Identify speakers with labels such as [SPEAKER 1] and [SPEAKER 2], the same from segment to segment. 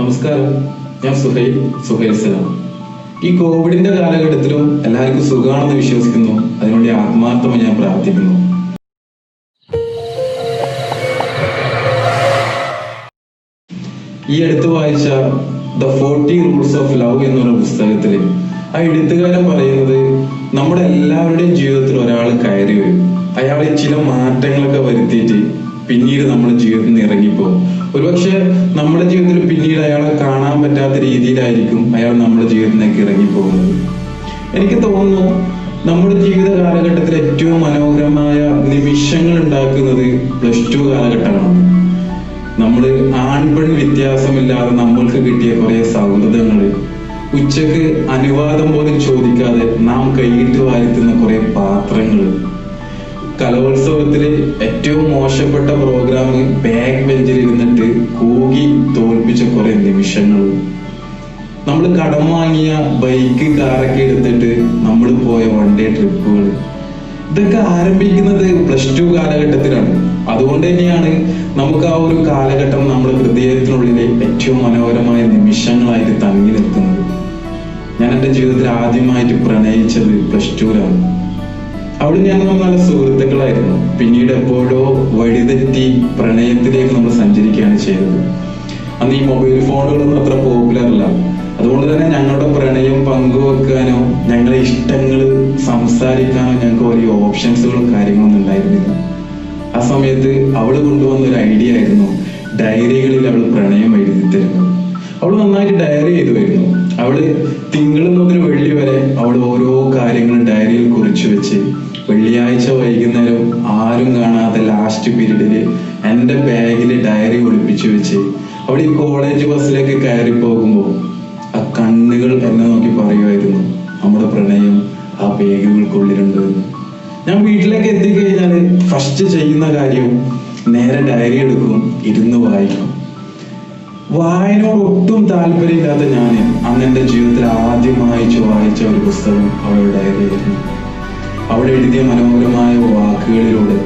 [SPEAKER 1] നമസ്കാരം, ഞാൻ സുഹൈൽ സലാം. ഈ കോവിഡിന്റെ കാലഘട്ടത്തിലും എല്ലാവർക്കും സുഖമാണെന്ന് വിശ്വസിക്കുന്നു. അതിനുവേണ്ടി ആത്മാർത്ഥമായി ഞാൻ പ്രാർത്ഥിക്കുന്നു. ഈ അടുത്ത് വായിച്ച ദ 40 റൂൾസ് ഓഫ് ലവ് എന്നുള്ള പുസ്തകത്തില് ആ എഴുത്തുകാരൻ പറയുന്നത്, നമ്മുടെ എല്ലാവരുടെയും ജീവിതത്തിൽ ഒരാൾ കയറി വരും. അയാൾ ചില മാറ്റങ്ങളൊക്കെ വരുത്തിയിട്ട് പിന്നീട് നമ്മുടെ ജീവിതത്തിൽ നിന്ന് ഇറങ്ങിപ്പോകും. ഒരുപക്ഷെ നമ്മുടെ ജീവിതത്തിൽ പിന്നീട് അയാളെ കാണാൻ പറ്റാത്ത രീതിയിലായിരിക്കും അയാൾ നമ്മുടെ ജീവിതത്തിലേക്ക് ഇറങ്ങിപ്പോകുന്നത്. എനിക്ക് തോന്നുന്നു നമ്മുടെ ജീവിത കാലഘട്ടത്തിൽ ഏറ്റവും മനോഹരമായ നിമിഷങ്ങൾ ഉണ്ടാക്കുന്നത് +2 കാലഘട്ടമാണ്. നമ്മൾ ആൺപെൺ വ്യത്യാസമില്ലാതെ നമ്മൾക്ക് കിട്ടിയ കുറെ സൗഹൃദങ്ങള്, ഉച്ചക്ക് അനുവാദം പോലും ചോദിക്കാതെ നാം കൈയിട്ട് വാഴ്ത്തുന്ന കുറെ പാത്രങ്ങള്, കലോത്സവത്തില് ഏറ്റവും മോശപ്പെട്ട പ്രോഗ്രാം ബാക്ക് ബെഞ്ചിൽ ഇരുന്നിട്ട് കൂകി തോൽപ്പിച്ച കുറെ നിമിഷങ്ങൾ, നമ്മൾ കടം വാങ്ങിയ ബൈക്ക് കാറൊക്കെ എടുത്തിട്ട് നമ്മൾ പോയ വൺ ഡേ ട്രിപ്പുകൾ, ഇതൊക്കെ ആരംഭിക്കുന്നത് +2 കാലഘട്ടത്തിലാണ്. അതുകൊണ്ട് തന്നെയാണ് നമുക്ക് ആ ഒരു കാലഘട്ടം നമ്മുടെ ഹൃദയത്തിനുള്ളിലെ ഏറ്റവും മനോഹരമായ നിമിഷങ്ങളായിട്ട് തങ്ങി നിൽക്കുന്നത്. ഞാൻ എൻ്റെ ജീവിതത്തിൽ ആദ്യമായിട്ട് പ്രണയിച്ചത് +2ലാണ്. അവിടെ ഞങ്ങൾ നല്ല സുഹൃത്തുക്കളായിരുന്നു. പിന്നീട് എപ്പോഴോ വഴിതെറ്റി പ്രണയത്തിലേക്ക് നമ്മൾ സഞ്ചരിക്കുകയാണ് ചെയ്തത്. അന്ന് ഈ മൊബൈൽ ഫോണുകളൊന്നും അത്ര പോപ്പുലർ അല്ല. അതുകൊണ്ട് തന്നെ ഞങ്ങളുടെ പ്രണയം പങ്കുവെക്കാനോ ഞങ്ങളുടെ ഇഷ്ടങ്ങൾ സംസാരിക്കാനോ ഞങ്ങൾക്ക് വലിയ ഓപ്ഷൻസുകളും കാര്യങ്ങളൊന്നും ഉണ്ടായിരുന്നില്ല. ആ സമയത്ത് അവള് കൊണ്ടുവന്ന ഒരു ഐഡിയ ആയിരുന്നു ഡയറികളിൽ അവൾ പ്രണയം എഴുതി തരുന്നത്. അവള് നന്നായിട്ട് ഡയറി എഴുതുമായിരുന്നു. അവള് തിങ്കൾ മുതൽ വെള്ളി വരെ അവൾ ഓരോ കാര്യങ്ങളും ഡയറിയിൽ കുറിച്ചു വെച്ച് വെള്ളിയാഴ്ച വൈകുന്നേരം ആരും കാണാതെ ലാസ്റ്റ് പീരീഡില് എൻ്റെ ബാഗില് ഡയറി ഒളിപ്പിച്ചു വെച്ച് അവിടെ ഈ കോളേജ് ബസ്സിലേക്ക് കയറി പോകുമ്പോൾ ആ കണ്ണുകൾ എന്നെ നോക്കി പറയുമായിരുന്നു, നമ്മുടെ പ്രണയം ആ ബാഗുകൾക്കുള്ളിലുണ്ട് എന്ന്. ഞാൻ വീട്ടിലേക്ക് എത്തിക്കഴിഞ്ഞാല് ഫസ്റ്റ് ചെയ്യുന്ന കാര്യം നേരെ ഡയറി എടുക്കും, ഇരുന്ന് വായിക്കും. വായനയോട് ഒട്ടും താല്പര്യമില്ലാത്ത ഞാൻ അന്ന് എൻ്റെ ജീവിതത്തിൽ ആദ്യമായി വായിച്ച ഒരു പുസ്തകം അവളുടെ ഡയറിയായിരുന്നു. അവിടെ എഴുതിയ മനോഹരമായ വാക്കുകളിലൂടെ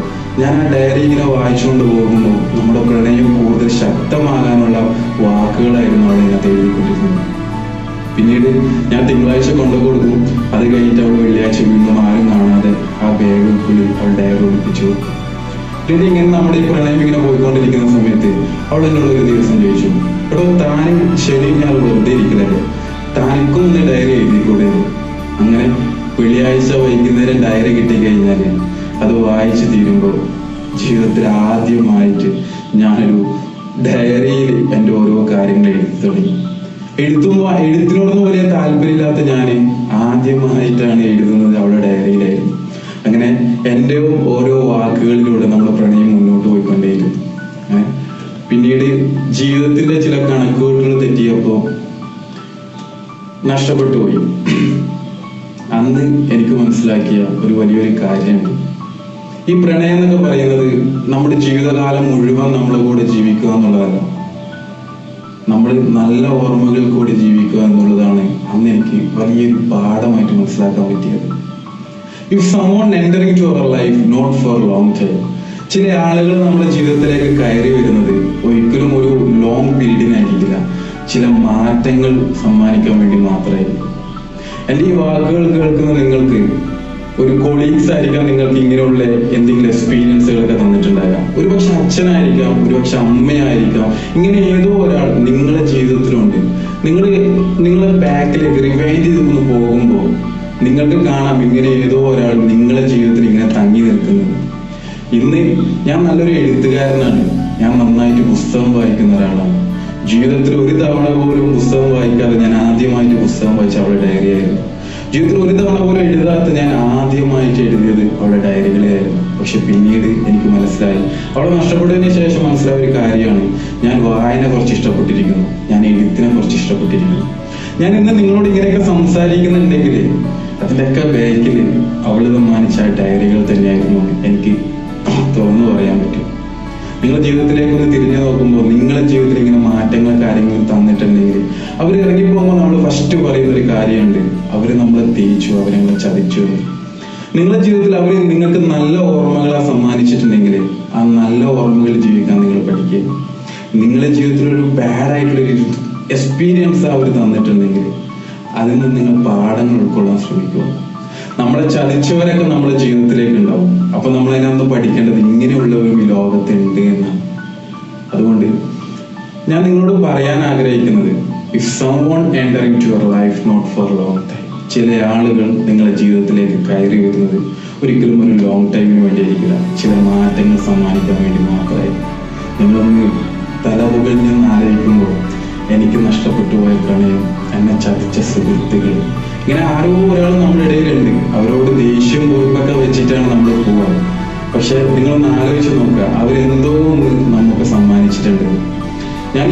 [SPEAKER 1] ഞാൻ ആ ഡയറി ഇങ്ങനെ വായിച്ചുകൊണ്ട് പോകുമ്പോൾ നമ്മുടെ പ്രണയം കൂടുതൽ ശക്തമാകാനുള്ള വാക്കുകളായിരുന്നു അവൾ ഇതിനകത്ത് എഴുതിക്കൊണ്ടിരുന്നത്. പിന്നീട് ഞാൻ തിങ്കളാഴ്ച കൊണ്ടു കൊടുക്കും. അത് കഴിഞ്ഞിട്ട് അവൾ വെള്ളിയാഴ്ച വീണ്ടും ആരും കാണാതെ ആ ബാഗുക്കുള്ളിൽ അവൾ ഡയറി ഒളിപ്പിച്ചു കൊടുക്കും. പിന്നെ ഇങ്ങനെ നമ്മുടെ ഈ പ്രണയം ഇങ്ങനെ പോയിക്കൊണ്ടിരിക്കുന്ന സമയത്ത് അവൾ എന്നോട് ഒരു ദിവസം ചോദിച്ചു, എടോ താനും ശരി ഞാൻ വെറുതെ ഇരിക്കലല്ലേ, താനിക്കും ഒന്ന് ഡയറി എഴുതിക്കൂടെ? അങ്ങനെ വെള്ളിയാഴ്ച വൈകുന്നേരം ഡയറി കിട്ടിക്കഴിഞ്ഞാൽ അത് വായിച്ചു തീരുമ്പോൾ ജീവിതത്തിൽ ആദ്യമായിട്ട് ഞാനൊരു ഡയറിയിൽ എൻ്റെ ഓരോ കാര്യങ്ങൾ എഴുതി തുടങ്ങി. എഴുത്തിനോടൊന്നും വലിയ താല്പര്യമില്ലാത്ത ഞാൻ ആദ്യമായിട്ടാണ് എഴുതുന്നത് അവളുടെ ഡയറിയിലായിരുന്നു. അങ്ങനെ എൻ്റെ ഓരോ വാക്കുകളിലൂടെ നമ്മുടെ പ്രണയം മുന്നോട്ട് പോയിക്കൊണ്ടേയിരുന്നു. പിന്നീട് ജീവിതത്തിന്റെ ചില കണക്കുകൂട്ടൽ തെറ്റിയപ്പോൾ നഷ്ടപ്പെട്ടു പോയി. അന്ന് എനിക്ക് മനസ്സിലാക്കിയ ഒരു വലിയൊരു കാര്യമുണ്ട്. ഈ പ്രണയം എന്നൊക്കെ പറയുന്നത് നമ്മുടെ ജീവിതകാലം മുഴുവൻ നമ്മളെ കൂടെ ജീവിക്കുക എന്നുള്ളതല്ല, നമ്മൾ നല്ല ഓർമ്മകൾ കൂടി ജീവിക്കുക എന്നുള്ളതാണ് അന്ന് എനിക്ക് വലിയൊരു പാഠമായിട്ട് മനസ്സിലാക്കാൻ പറ്റിയത്. If someone entering to our life not for long time, ചില ആളുകൾ നമ്മുടെ ജീവിതത്തിലേക്ക് കയറി വരുന്നത് ഒരിക്കലും ഒരു ലോങ് പീരീഡിനായിരിക്കില്ല, ചില മാറ്റങ്ങൾ സമ്മാനിക്കാൻ വേണ്ടി മാത്രമായിരിക്കും. എൻ്റെ ഈ വാക്കുകൾ കേൾക്കുന്ന നിങ്ങൾക്ക് ഒരു കൊളീഗ്സ് ആയിരിക്കാം, നിങ്ങൾക്ക് ഇങ്ങനെയുള്ള എന്തെങ്കിലും എക്സ്പീരിയൻസുകളൊക്കെ തന്നിട്ടുണ്ടാകാം. ഒരുപക്ഷെ അച്ഛനായിരിക്കാം, ഒരുപക്ഷെ അമ്മയായിരിക്കാം. ഇങ്ങനെ ഏതോ ഒരാൾ നിങ്ങളുടെ ജീവിതത്തിലുണ്ട്. നിങ്ങളെ ബാക്കിലേക്ക് റിവൈൻഡ് ചെയ്തൊന്ന് പോകുമ്പോൾ നിങ്ങൾക്ക് കാണാം ഇങ്ങനെ ഏതോ ഒരാൾ നിങ്ങളുടെ ജീവിതത്തിൽ ഇങ്ങനെ തങ്ങി നിൽക്കുന്നത്. ഇന്ന് ഞാൻ നല്ലൊരു എഴുത്തുകാരനാണ്, ഞാൻ നന്നായിട്ട് പുസ്തകം വായിക്കുന്ന ഒരാളാണ്. ജീവിതത്തിൽ ഒരു തവണ പോലും പുസ്തകം വായിക്കാതെ ഞാൻ ആദ്യമായിട്ട് പുസ്തകം വായിച്ച അവളുടെ ഡയറി ആയിരുന്നു. ജീവിതത്തിൽ ഒരു തവണ പോലും എഴുതാത്ത ഞാൻ ആദ്യമായിട്ട് എഴുതിയത് അവളുടെ ഡയറികളായിരുന്നു. പക്ഷെ പിന്നീട് എനിക്ക് മനസ്സിലായി, അവളെ നഷ്ടപ്പെട്ടതിന് ശേഷം മനസ്സിലായ ഒരു കാര്യമാണ്, ഞാൻ വായന കുറച്ച് ഇഷ്ടപ്പെട്ടിരിക്കുന്നു, ഞാൻ എഴുത്തിനെ കുറച്ച് ഇഷ്ടപ്പെട്ടിരിക്കുന്നു. ഞാൻ ഇന്ന് നിങ്ങളോട് ഇങ്ങനെയൊക്കെ സംസാരിക്കുന്നുണ്ടെങ്കിൽ അതിൻ്റെയൊക്കെ ബാക്കിൽ അവള് സമ്മാനിച്ച ഡയറികൾ തന്നെയായിരുന്നു എനിക്ക് തുറന്നു പറയാൻ പറ്റും. നിങ്ങളുടെ ജീവിതത്തിലേക്ക് ഒന്ന് തിരിഞ്ഞു നോക്കുമ്പോൾ നിങ്ങളുടെ ജീവിതത്തിൽ ഇങ്ങനെ മാറ്റങ്ങൾ കാര്യങ്ങൾ തന്നിട്ടുണ്ടെങ്കിൽ അവർ ഇറങ്ങിപ്പോകുമ്പോൾ നമ്മൾ ഫസ്റ്റ് പറയുന്ന ഒരു കാര്യമുണ്ട്, അവർ നമ്മളെ തേച്ചു, അവർ നമ്മളെ ചതിച്ചു. നിങ്ങളുടെ ജീവിതത്തിൽ അവർ നിങ്ങൾക്ക് നല്ല ഓർമ്മകളാ സമ്മാനിച്ചിട്ടുണ്ടെങ്കിൽ ആ നല്ല ഓർമ്മകൾ ജീവിക്കാൻ നിങ്ങൾ പഠിക്കുക. നിങ്ങളുടെ ജീവിതത്തിൽ ഒരു ബാഡ് ആയിട്ടുള്ളൊരു എക്സ്പീരിയൻസ് അവർ തന്നിട്ടുണ്ടെങ്കിൽ അതിൽ നിന്ന് നിങ്ങൾ പാഠങ്ങൾ ഉൾക്കൊള്ളാൻ ശ്രമിക്കുക. നമ്മളെ ചതിച്ചവരൊക്കെ നമ്മുടെ ജീവിതത്തിലേക്ക് ഉണ്ടാവും. അപ്പൊ നമ്മൾ അതിനകത്ത് പഠിക്കേണ്ടത് ഇങ്ങനെയുള്ളവരും ഈ ലോകത്തുണ്ട് എന്നാണ്. അതുകൊണ്ട് ഞാൻ നിങ്ങളോട് പറയാൻ ആഗ്രഹിക്കുന്നത്, if someone entering to your life not for long time, ചില ആളുകൾ നിങ്ങളുടെ ജീവിതത്തിലേക്ക് കയറി വരുന്നത് ഒരിക്കലും ഒരു ലോങ് ടൈമിന് വേണ്ടിയായിരിക്കില്ല, ചില മാറ്റങ്ങൾ സമ്മാനിക്കാൻ വേണ്ടി മാത്രമായി. നിങ്ങളൊന്ന് തലമുകളിൽ നിന്ന് ആലോചിക്കുമ്പോൾ എനിക്ക് നഷ്ടപ്പെട്ടു പോയ പ്രണയം, എന്നെ ചതിച്ച സുഹൃത്തുക്കൾ, ഇങ്ങനെ ആരോ ഒരാൾ നമ്മുടെ ഇടയിലുണ്ട്. അവരോട് ദേഷ്യം കുറിപ്പൊക്കെ വെച്ചിട്ടാണ് നമ്മൾ പോവാ. പക്ഷെ നിങ്ങളൊന്ന് ആലോചിച്ച് നോക്കുക, അവരെന്തോ ഒന്ന് നമുക്ക് സമ്മാനിച്ചിട്ടുണ്ട്. ഞാൻ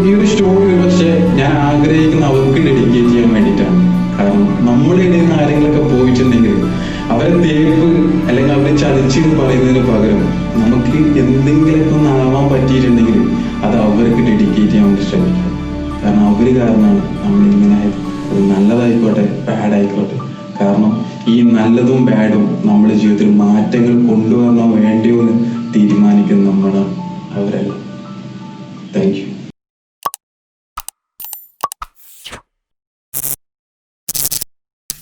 [SPEAKER 1] ഈ ഒരു സ്റ്റോറി പക്ഷെ ഞാൻ ആഗ്രഹിക്കുന്ന അവർക്ക് ഡെഡിക്കേറ്റ് ചെയ്യാൻ വേണ്ടിയിട്ടാണ്. കാരണം നമ്മുടെ ഇടയിൽ നിന്ന് ആരെങ്കിലൊക്കെ പോയിട്ടുണ്ടെങ്കിൽ അവരെ തേപ്പ് അല്ലെങ്കിൽ അവരെ ചതിച്ച് എന്ന് പറയുന്നതിന് പകരം നമുക്ക് എന്തെങ്കിലുമൊക്കെ ഒന്ന് ആവാൻ പറ്റിയിട്ടുണ്ടെങ്കിൽ അത് അവർക്ക് ഡെഡിക്കേറ്റ് ചെയ്യാൻ വേണ്ടി ശ്രമിക്കാം. കാരണം അവർ കാരണമാണ് നമ്മളിങ്ങനെ ആയത്. അത് നല്ലതായിക്കോട്ടെ ബാഡായിക്കോട്ടെ. കാരണം ഈ നല്ലതും ബാഡും നമ്മുടെ ജീവിതത്തിൽ മാറ്റങ്ങൾ കൊണ്ടുവരാൻ വേണ്ടി